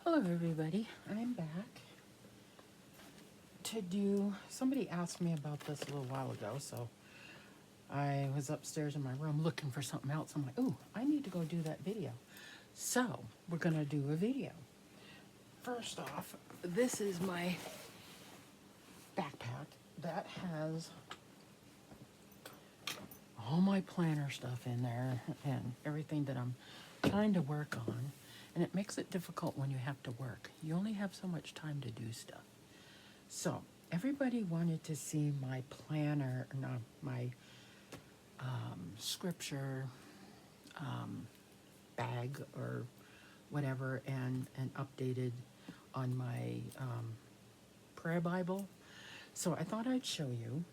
Hello everybody, I'm back to do, somebody asked me about this a little while ago, so I was upstairs in my room looking for something else. I'm like, ooh, I need to go do that video. So, we're gonna do a video. First off, this is my backpack that has all my planner stuff in there and everything that I'm trying to work on. And it makes it difficult when you have to work. You only have so much time to do stuff. So, everybody wanted to see my planner, no, my scripture bag or whatever, and updated on my prayer Bible. So I thought I'd show you.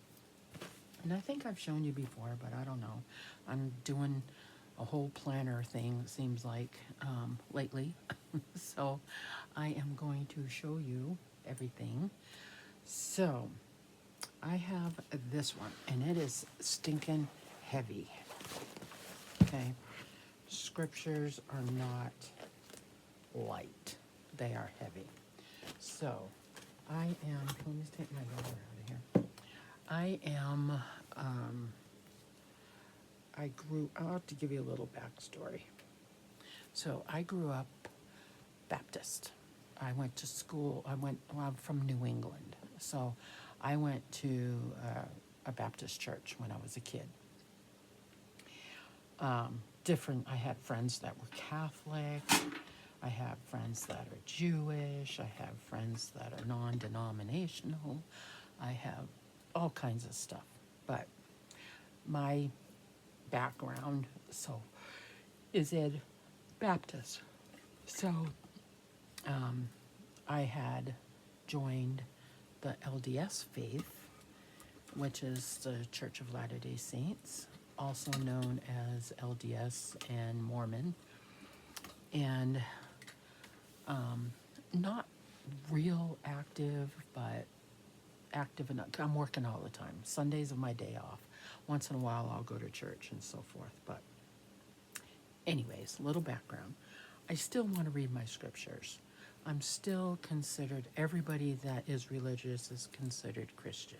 And I think I've shown you before, but I don't know. I'm doing a whole planner thing, it seems like, lately. So I am going to show you everything. So I have this one, and it is stinking heavy. Okay, scriptures are not light, they are heavy. So I am, let me take my daughter out of here. I'll have to give you a little backstory. So I grew up Baptist. I went to school, I'm from New England. So I went to a Baptist church when I was a kid. I had friends that were Catholic. I have friends that are Jewish. I have friends that are non-denominational. I have all kinds of stuff. But my background is in Baptist. So I had joined the LDS faith, which is the Church of Latter-day Saints, also known as LDS and Mormon. And not real active, but active enough. I'm working all the time. Sundays are my day off. Once in a while I'll go to church and so forth. But anyways, little background. I still want to read my scriptures. I'm still considered, everybody that is religious is considered Christian.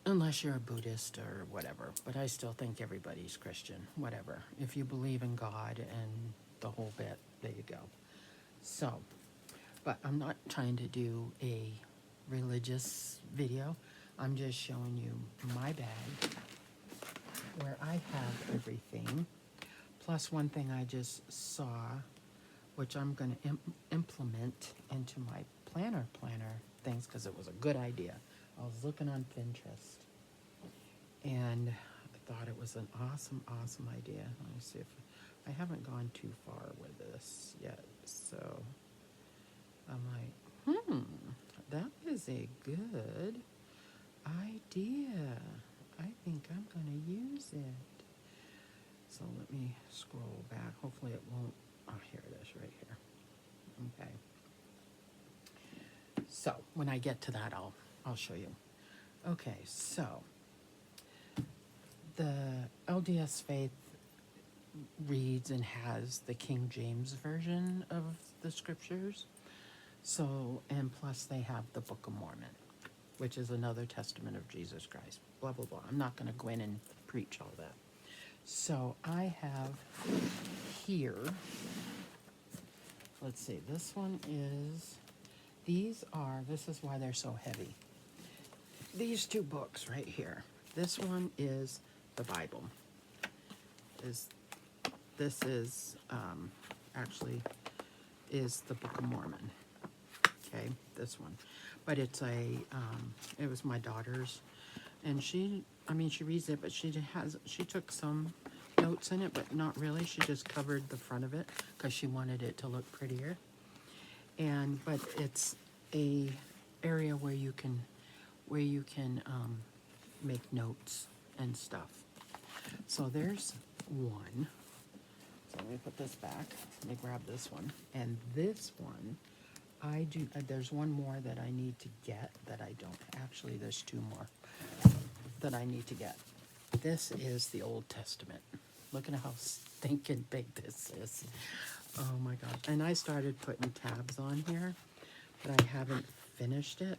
Unless you're a Buddhist or whatever, but I still think everybody's Christian, whatever. If you believe in God and the whole bit, there you go. So, but I'm not trying to do a religious video. I'm just showing you my bag where I have everything. Plus one thing I just saw, which I'm going to implement into my planner things because it was a good idea. I was looking on Pinterest, and I thought it was an awesome idea. Let me see if I haven't gone too far with this yet. So I'm like, that is a good idea. I think I'm going to use it. So let me scroll back. Hopefully it won't. Oh, here it is right here. Okay. So when I get to that, I'll show you. Okay, so the LDS faith reads and has the King James version of the scriptures. So, and plus they have the Book of Mormon, which is another testament of Jesus Christ. Blah, blah, blah. I'm not going to go in and preach all that. So I have here, let's see, this one is, this is why they're so heavy. These two books right here. This one is the Bible. This is actually is the Book of Mormon. Okay, this one. But it's it was my daughter's, and she reads it, but she took some notes in it, but not really. She just covered the front of it because she wanted it to look prettier. But it's a area where you can make notes and stuff. So there's one. So let me put this back. Let me grab this one. And this one, there's one more that I need to get that I don't. Actually, there's two more that I need to get. This is the Old Testament. Look at how stinking big this is. Oh my gosh. And I started putting tabs on here, but I haven't finished it.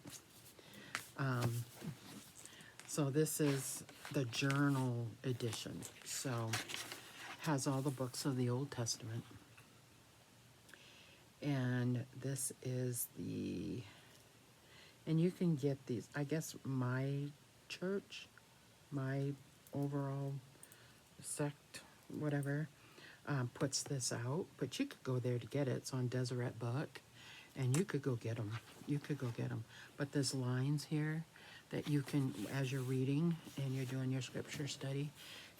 So this is the journal edition. So has all the books of the Old Testament. And this is the, and you can get these, I guess my church, my overall sect, whatever, puts this out, but you could go there to get it. It's on Deseret Book, and you could go get them. You could go get them. But there's lines here that you can, as you're reading and you're doing your scripture study,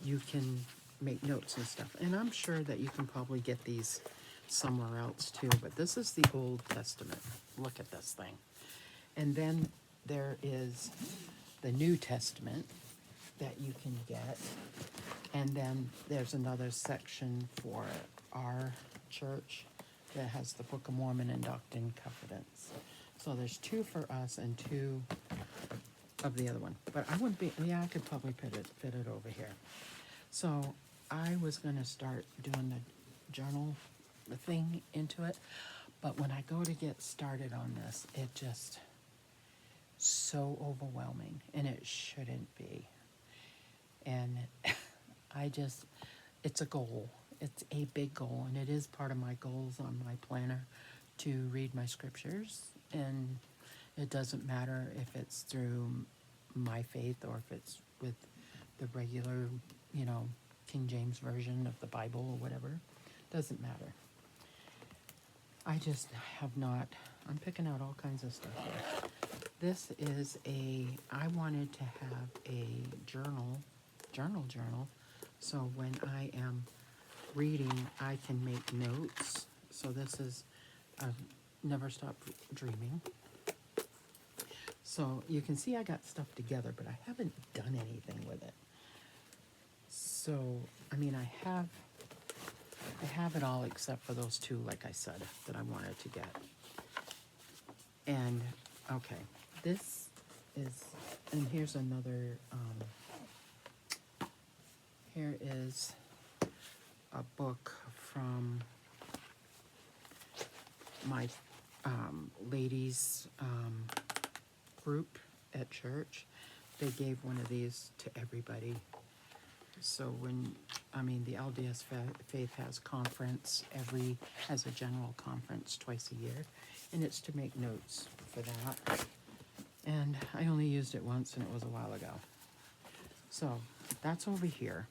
you can make notes and stuff. And I'm sure that you can probably get these somewhere else too, but this is the Old Testament. Look at this thing. And then there is the New Testament that you can get. And then there's another section for our church that has the Book of Mormon and Doctrine and Covenants. So there's 2 for us and 2 of the other one. But I wouldn't be, yeah, I could probably fit it over here. So I was going to start doing the journal thing into it. But when I go to get started on this, it just so overwhelming, and it shouldn't be. And it's a goal. It's a big goal, and it is part of my goals on my planner to read my scriptures. And it doesn't matter if it's through my faith or if it's with the regular, King James version of the Bible or whatever. Doesn't matter. I just have not, I'm picking out all kinds of stuff here. This is I wanted to have a journal, so when I am reading, I can make notes. So this is Never Stop Dreaming. So you can see I got stuff together, but I haven't done anything with it. So, I mean, I have it all except for those 2, like I said, that I wanted to get. And, okay, this is, and here's another, here is a book from my ladies group at church. They gave one of these to everybody. So the LDS Faith has conference has a general conference twice a year, and it's to make notes for that. And I only used it once, and it was a while ago. So that's over here.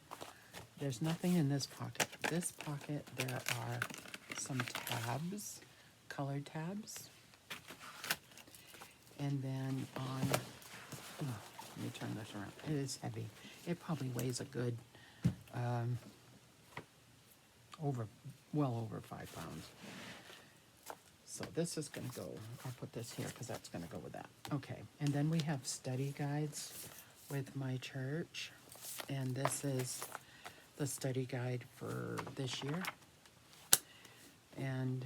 There's nothing in this pocket. This pocket, there are some tabs, colored tabs. And then let me turn this around. It is heavy. It probably weighs a good, well over 5 pounds. So this is going to go, I'll put this here because that's going to go with that. Okay, and then we have study guides with my church. And this is the study guide for this year. And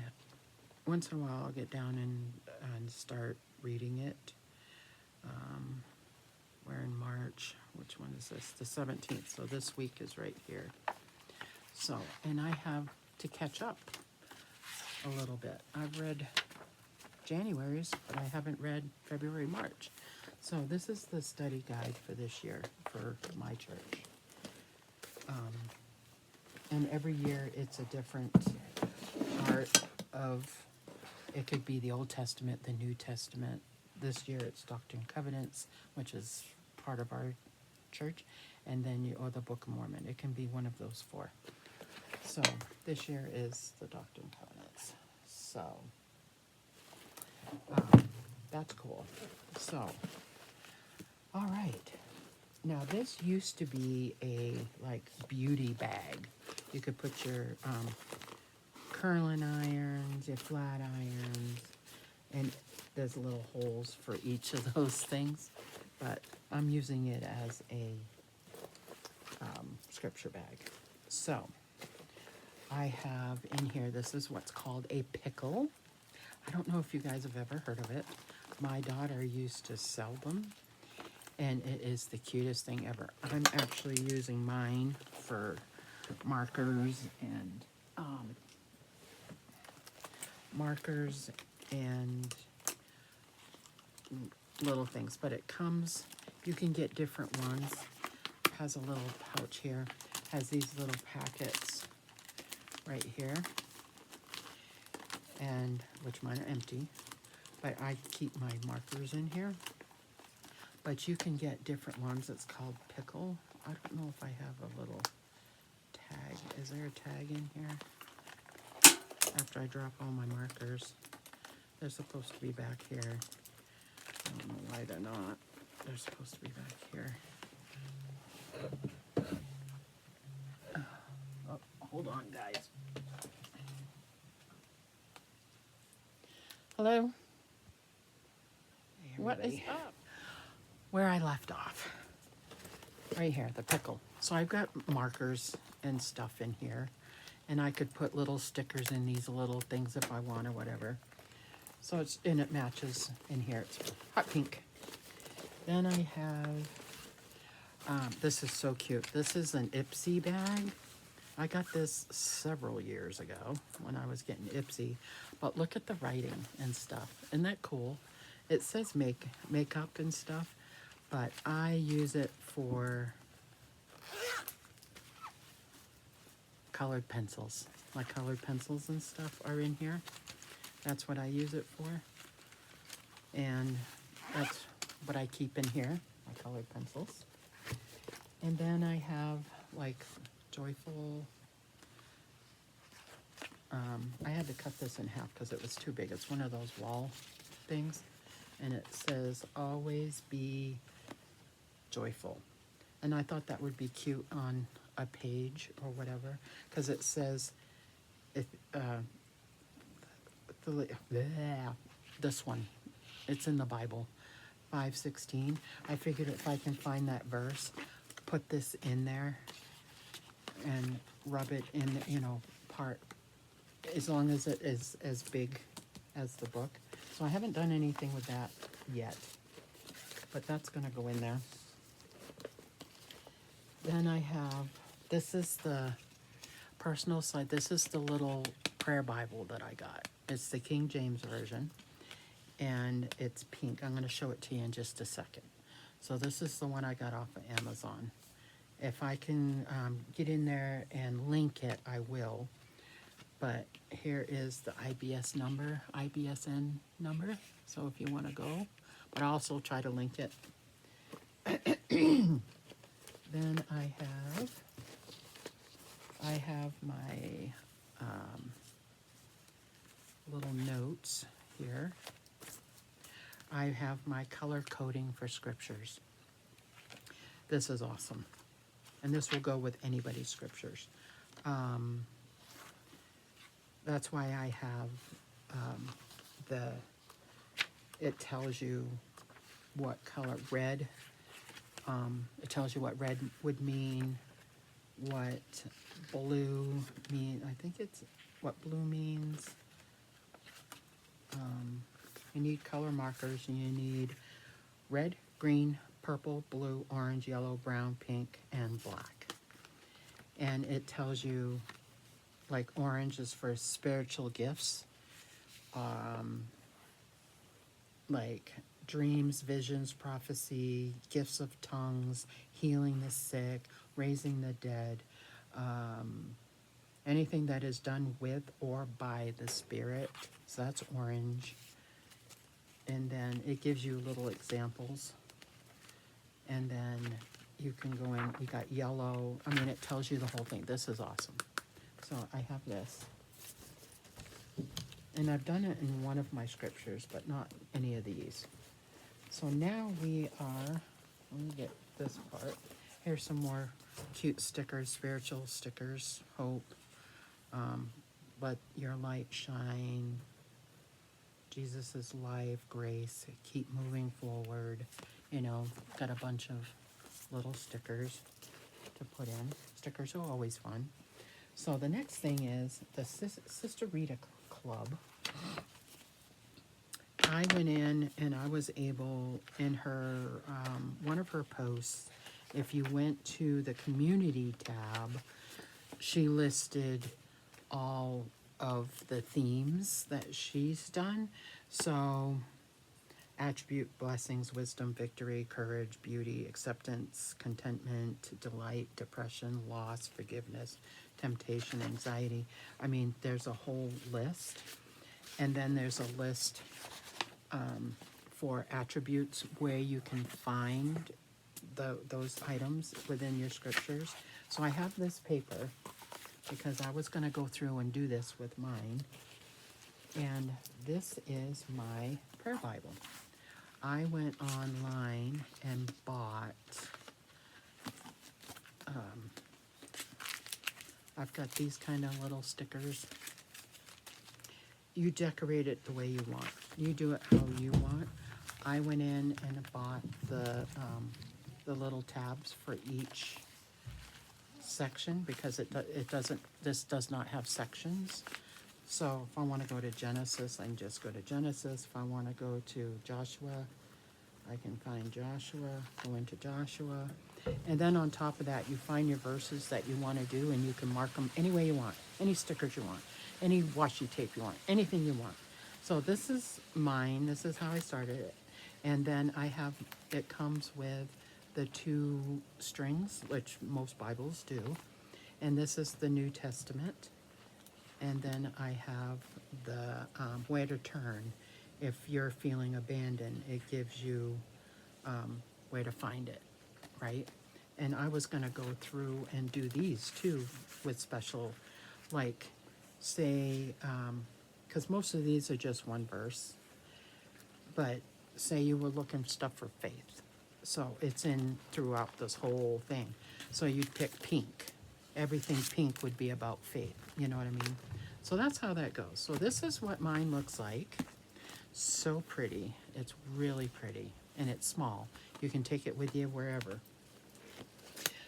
once in a while I'll get down and start reading it. We're in March. Which one is this? The 17th. So this week is right here. So, and I have to catch up a little bit. I've read January's, but I haven't read February, March. So this is the study guide for this year for my church. And every year it's a different part of, it could be the Old Testament, the New Testament. This year it's Doctrine and Covenants, which is part of our church, and then or the Book of Mormon. It can be one of those 4. So this year is the Doctrine and Covenants. So that's cool. So, all right. Now this used to be a beauty bag. You could put your curling irons, your flat irons, and there's little holes for each of those things. But I'm using it as a scripture bag. So I have in here, this is what's called a pickle. I don't know if you guys have ever heard of it. My daughter used to sell them, and it is the cutest thing ever. I'm actually using mine for markers and markers and little things, but it comes, you can get different ones. It has a little pouch here, has these little packets right here, and which mine are empty, but I keep my markers in here. But you can get different ones. It's called Pickle. I don't know if I have a little tag. Is there a tag in here? After I drop all my markers, they're supposed to be back here. I don't know why they're not. They're supposed to be back here. Oh, hold on, guys. Hello? Hey, what is up? Where I left off. Right here, the pickle. So I've got markers and stuff in here. And I could put little stickers in these little things if I want or whatever. So it's, and it matches in here. It's hot pink. Then I have, this is so cute. This is an Ipsy bag. I got this several years ago when I was getting Ipsy. But look at the writing and stuff. Isn't that cool? It says makeup and stuff. But I use it for colored pencils. My colored pencils and stuff are in here. That's what I use it for. And that's what I keep in here, my colored pencils. And then I have like joyful, I had to cut this in half because it was too big. It's one of those wall things. And it says, always be joyful. And I thought that would be cute on a page or whatever, because it says, if this one, it's in the Bible, 5:16. I figured if I can find that verse, put this in there and rub it in, you know, part, as long as it is as big as the book. So I haven't done anything with that yet, but that's going to go in there. Then I have, this is the personal side. This is the little prayer Bible that I got. It's the King James Version, and it's pink. I'm going to show it to you in just a second. So this is the one I got off of Amazon. If I can get in there and link it, I will. But here is the IBSN number. So if you want to go, but I'll also try to link it. Then I have my little notes here. I have my color coding for scriptures. This is awesome. And this will go with anybody's scriptures. That's why I have it tells you what color, red. It tells you what red would mean, what blue mean. I think it's what blue means. You need color markers, and you need red, green, purple, blue, orange, yellow, brown, pink, and black. And it tells you, like, orange is for spiritual gifts, like dreams, visions, prophecy, gifts of tongues, healing the sick, raising the dead, anything that is done with or by the Spirit. So that's orange. And then it gives you little examples. And then you can go in, we got yellow. I mean, it tells you the whole thing. This is awesome. So I have this. And I've done it in one of my scriptures, but not any of these. So now we are, let me get this part. Here's some more cute stickers, spiritual stickers, hope, let your light shine, Jesus' life, grace, keep moving forward. You know, got a bunch of little stickers to put in. Stickers are always fun. So the next thing is the Sister Rita Club. I went in and I was able, in her, one of her posts, if you went to the community tab, she listed all of the themes that she's done. So attribute, blessings, wisdom, victory, courage, beauty, acceptance, contentment, delight, depression, loss, forgiveness, temptation, anxiety. I mean, there's a whole list. And then there's a list for attributes where you can find those items within your scriptures. So I have this paper because I was going to go through and do this with mine. And this is my prayer Bible. I went online and bought, I've got these kind of little stickers. You decorate it the way you want. You do it how you want. I went in and bought the little tabs for each section because this does not have sections. So if I want to go to Genesis, I can just go to Genesis. If I want to go to Joshua, I can find Joshua, go into Joshua. And then on top of that, you find your verses that you want to do, and you can mark them any way you want, any stickers you want, any washi tape you want, anything you want. So this is mine. This is how I started it. And then it comes with the 2 strings, which most Bibles do. And this is the New Testament. And then I have the where to turn. If you're feeling abandoned, it gives you where to find it, right? And I was going to go through and do these too with special, like, say, because most of these are just one verse, but say you were looking stuff for faith. So it's in throughout this whole thing. So you'd pick pink. Everything pink would be about faith. You know what I mean? So that's how that goes. So this is what mine looks like. So pretty. It's really pretty. And it's small. You can take it with you wherever.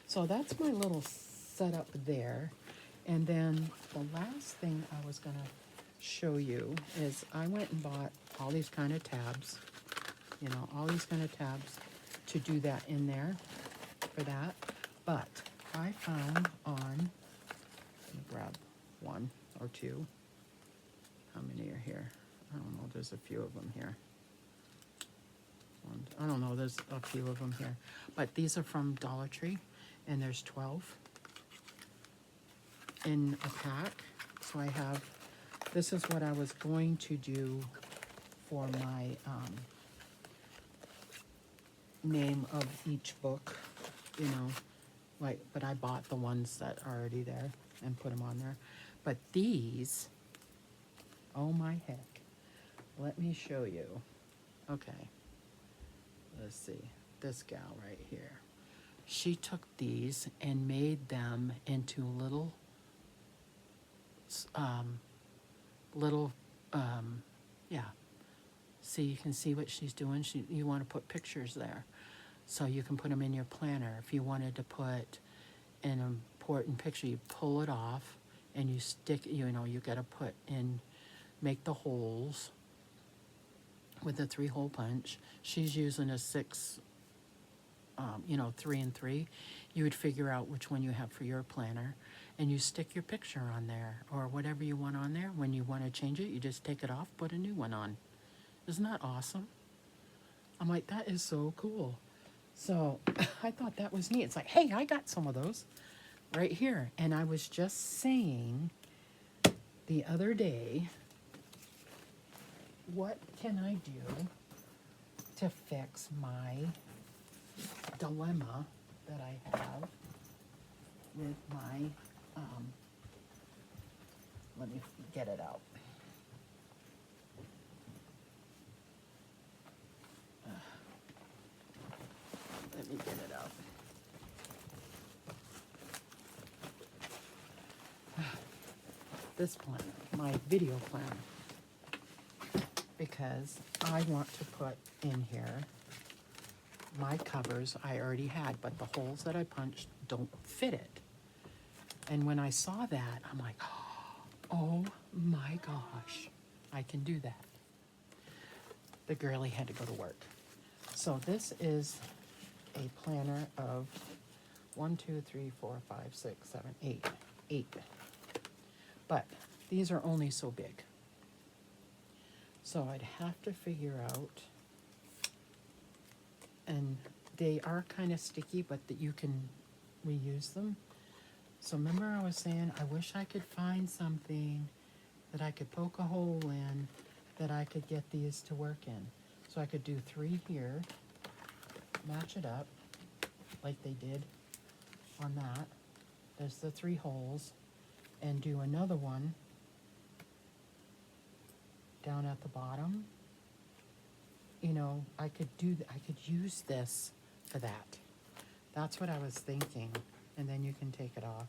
So that's my little setup there. And then the last thing I was going to show you is I went and bought all these kind of tabs. You know, all these kind of tabs to do that in there for that. But I found on, let me grab 1 or 2. How many are here? I don't know, there's a few of them here. I don't know, there's a few of them here. But these are from Dollar Tree, and there's 12 in a pack. So I have, this is what I was going to do for my name of each book, you know, like, but I bought the ones that are already there and put them on there. But these, oh my heck, let me show you. Okay, let's see, this gal right here. She took these and made them into little, yeah. See, you can see what she's doing. You want to put pictures there. So you can put them in your planner. If you wanted to put an important picture, you pull it off and you stick, you know, you got to put in, make the holes with a 3-hole punch. She's using a 6, 3 and 3. You would figure out which one you have for your planner, and you stick your picture on there or whatever you want on there. When you want to change it, you just take it off, put a new one on. Isn't that awesome? I'm like, that is so cool. So I thought that was neat. It's like, hey, I got some of those right here. And I was just saying the other day, what can I do to fix my dilemma that I have with my, let me get it out. Let me get it out. This planner, my video planner, because I want to put in here my covers I already had, but the holes that I punched don't fit it. And when I saw that, I'm like, oh my gosh, I can do that. The girlie had to go to work. So this is a planner of 1, 2, 3, 4, 5, 6, 7, 8. 8. But these are only so big. So I'd have to figure out, and they are kind of sticky, but that you can reuse them. So remember I was saying, I wish I could find something that I could poke a hole in, that I could get these to work in. So I could do 3 here, match it up like they did on that. There's the 3 holes, and do another one down at the bottom. You know, I could use this for that. That's what I was thinking. And then you can take it off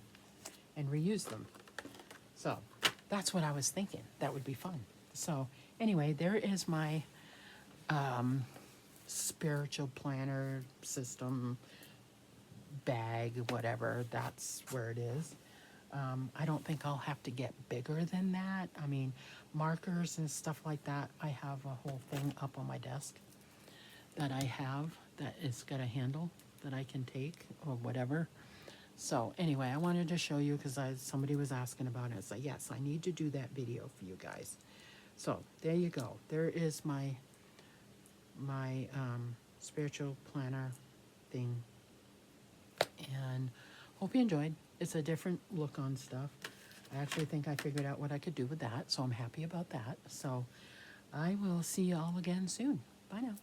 and reuse them. So that's what I was thinking. That would be fun. So anyway, there is my spiritual planner system bag, whatever. That's where it is. I don't think I'll have to get bigger than that. I mean, markers and stuff like that, I have a whole thing up on my desk that I have that it's got a handle that I can take or whatever. So anyway, I wanted to show you because somebody was asking about it. It's like, yes, I need to do that video for you guys. So there you go. There is my spiritual planner thing. And hope you enjoyed. It's a different look on stuff. I actually think I figured out what I could do with that, so I'm happy about that. So I will see you all again soon. Bye now.